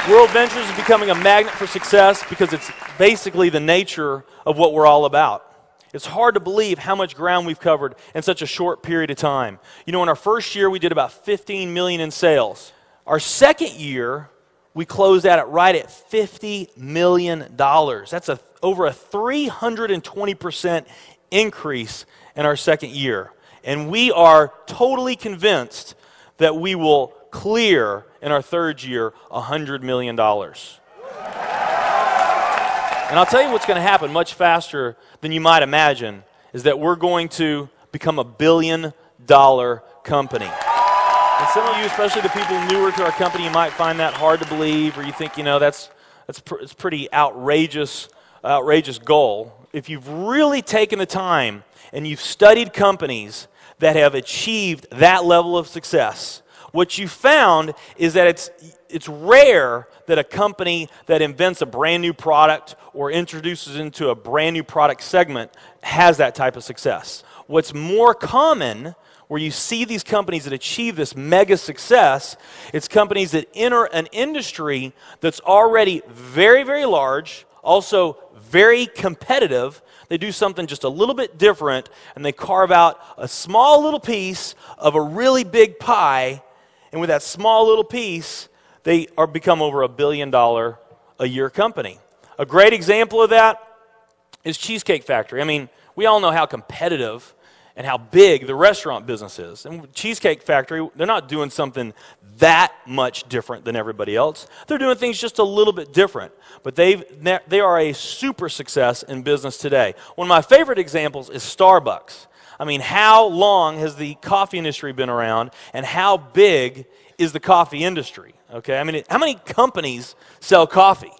Worldventures is becoming a magnet for success because it's basically the nature of what we're all about. It's hard to believe how much ground we've covered in such a short period of time. You know, in our first year, we did about 15 million in sales. Our second year, we closed out at right at $50 million. That's over a 320% increase in our second year. And we are totally convinced that we will clear in our third year $100 million. And I'll tell you what's going to happen much faster than you might imagine is that we're going to become $1 billion company. And some of you, especially the people newer to our company, you might find that hard to believe, or you think, you know, it's pretty outrageous goal. If you've really taken the time and you've studied companies that have achieved that level of success, what you found is that it's rare that a company that invents a brand new product or introduces into a brand new product segment has that type of success. What's more common, where you see these companies that achieve this mega success, it's companies that enter an industry that's already very, very large, also very competitive. They do something just a little bit different, and they carve out a small little piece of a really big pie. And with that small little piece, they become over $1 billion a year company. A great example of that is Cheesecake Factory. I mean, we all know how competitive and how big the restaurant business is. And Cheesecake Factory, they're not doing something that much different than everybody else. They're doing things just a little bit different. But they are a super success in business today. One of my favorite examples is Starbucks. I mean, how long has the coffee industry been around, and how big is the coffee industry? Okay, I mean, how many companies sell coffee?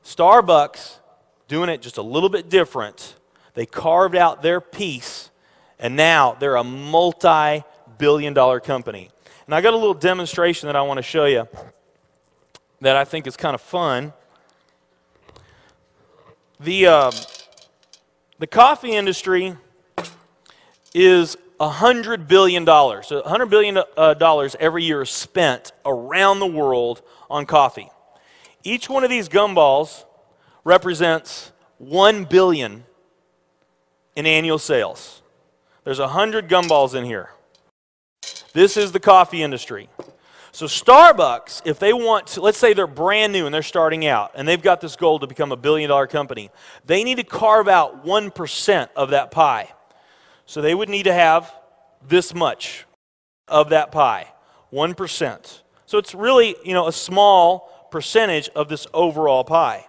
Starbucks, doing it just a little bit different, they carved out their piece, and now they're a multi-billion-dollar company. And I got a little demonstration that I want to show you that I think is kind of fun. The coffee industry is $100 billion. So $100 billion every year is spent around the world on coffee. Each one of these gumballs represents $1 billion in annual sales. There's 100 gumballs in here. This is the coffee industry. So Starbucks, if they want to, let's say they're brand new and they're starting out, and they've got this goal to become $1 billion company, they need to carve out 1% of that pie. So they would need to have this much of that pie, 1%. So it's really, you know, a small percentage of this overall pie.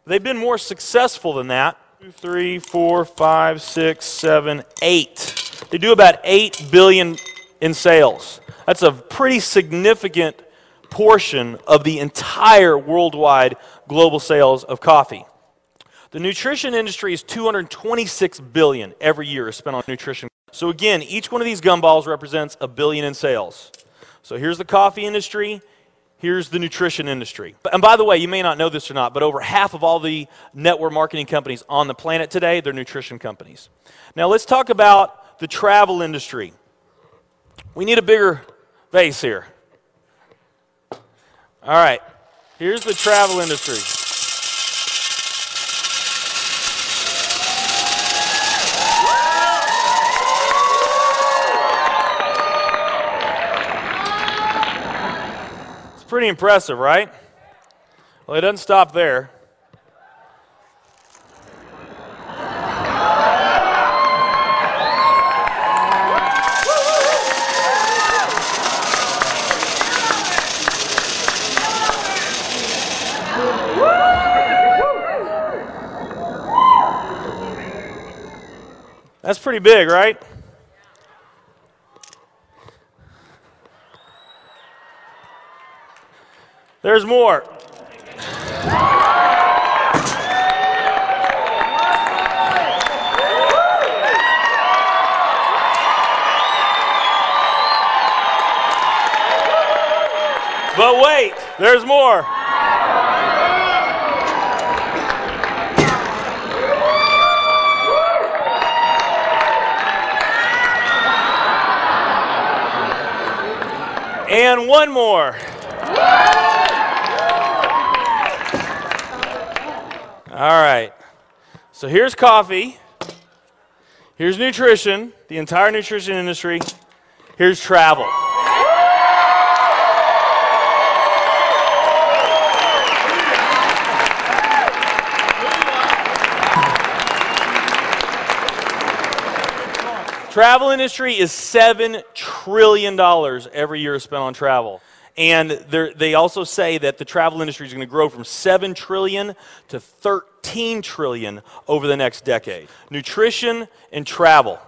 They've been more successful than that. 2, 3, 4, 5, 6, 7, 8. They do about $8 billion in sales. That's a pretty significant portion of the entire worldwide global sales of coffee. The nutrition industry is $226 billion every year is spent on nutrition. So again, each one of these gumballs represents $1 billion in sales. So here's the coffee industry, here's the nutrition industry. And by the way, you may not know this or not, but over half of all the network marketing companies on the planet today, they're nutrition companies. Now let's talk about the travel industry. We need a bigger vase here. All right, here's the travel industry. Pretty impressive, right? Well, it doesn't stop there. That's pretty big, right? There's more. But wait, there's more. And one more. All right. So here's coffee. Here's nutrition, the entire nutrition industry. Here's travel. Travel industry is $7 trillion every year spent on travel. And they also say that the travel industry is going to grow from $7 trillion to $13 trillion over the next decade. Nutrition and travel.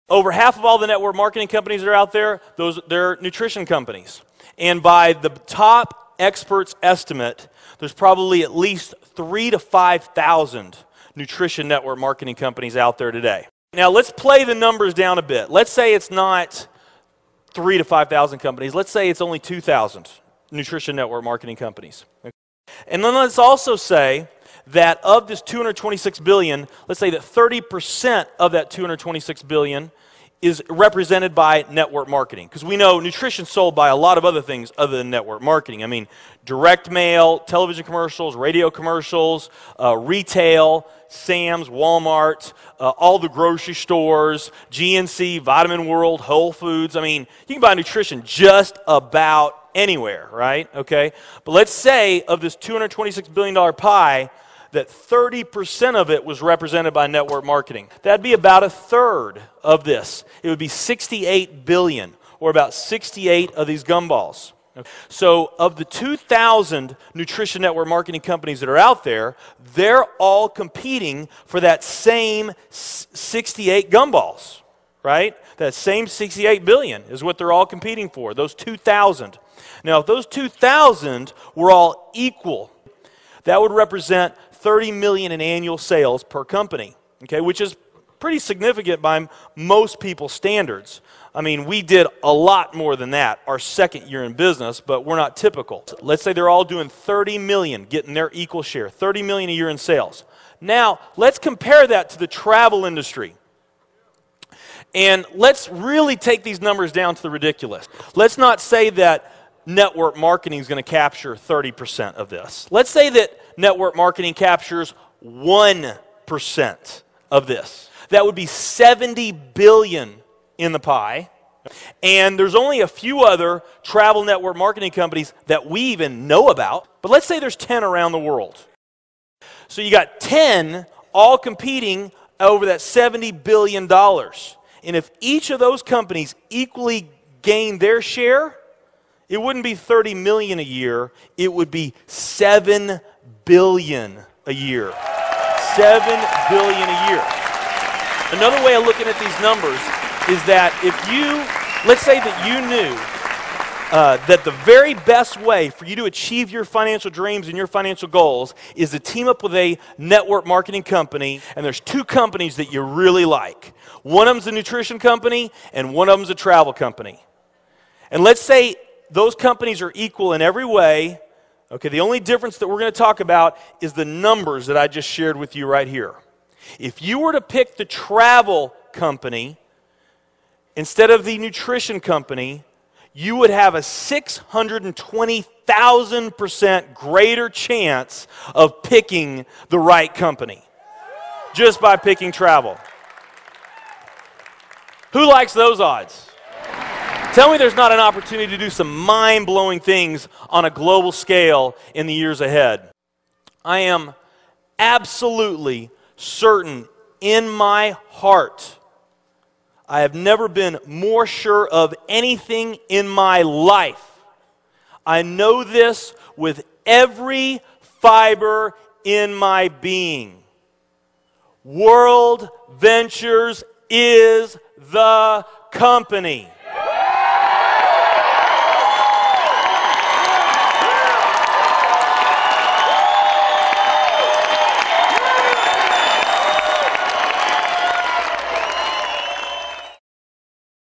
Over half of all the network marketing companies that are out there, they're nutrition companies. And by the top experts' estimate, there's probably at least 3,000 to 5,000 nutrition network marketing companies out there today. Now let's play the numbers down a bit. Let's say it's not 3,000 to 5,000 companies. Let's say it's only 2,000 nutrition network marketing companies. And then let's also say that of this $226 billion, let's say that 30% of that $226 billion is represented by network marketing. Because we know nutrition's sold by a lot of other things other than network marketing. I mean, direct mail, television commercials, radio commercials, retail, Sam's, Walmart, all the grocery stores, GNC, Vitamin World, Whole Foods. I mean, you can buy nutrition just about anywhere, right? Okay? But let's say of this $226 billion pie, that 30% of it was represented by network marketing. That'd be about a third of this. It would be 68 billion, or about 68 of these gumballs. So of the 2,000 nutrition network marketing companies that are out there, they're all competing for that same 68 gumballs, right? That same 68 billion is what they're all competing for, those 2,000. Now, if those 2,000 were all equal, that would represent 30 million in annual sales per company, okay, which is pretty significant by most people's standards. I mean, we did a lot more than that our second year in business, but we're not typical. Let's say they're all doing 30 million, getting their equal share, 30 million a year in sales. Now, let's compare that to the travel industry. And let's really take these numbers down to the ridiculous. Let's not say that network marketing is going to capture 30% of this. Let's say that network marketing captures 1% of this. That would be 70 billion in the pie. And there's only a few other travel network marketing companies that we even know about. But let's say there's 10 around the world. So you got 10 all competing over that $70 billion. And if each of those companies equally gain their share, it wouldn't be 30 million a year, it would be 7 billion a year. 7 billion a year. Another way of looking at these numbers is that if you, let's say that you knew that the very best way for you to achieve your financial dreams and your financial goals is to team up with a network marketing company, and there's two companies that you really like. One of them's a nutrition company, and one of them's a travel company. And let's say those companies are equal in every way. Okay, the only difference that we're going to talk about is the numbers that I just shared with you right here. If you were to pick the travel company instead of the nutrition company, you would have a 620,000% greater chance of picking the right company just by picking travel. Who likes those odds? Tell me there's not an opportunity to do some mind-blowing things on a global scale in the years ahead. I am absolutely certain in my heart, I have never been more sure of anything in my life. I know this with every fiber in my being. Worldventures is the company.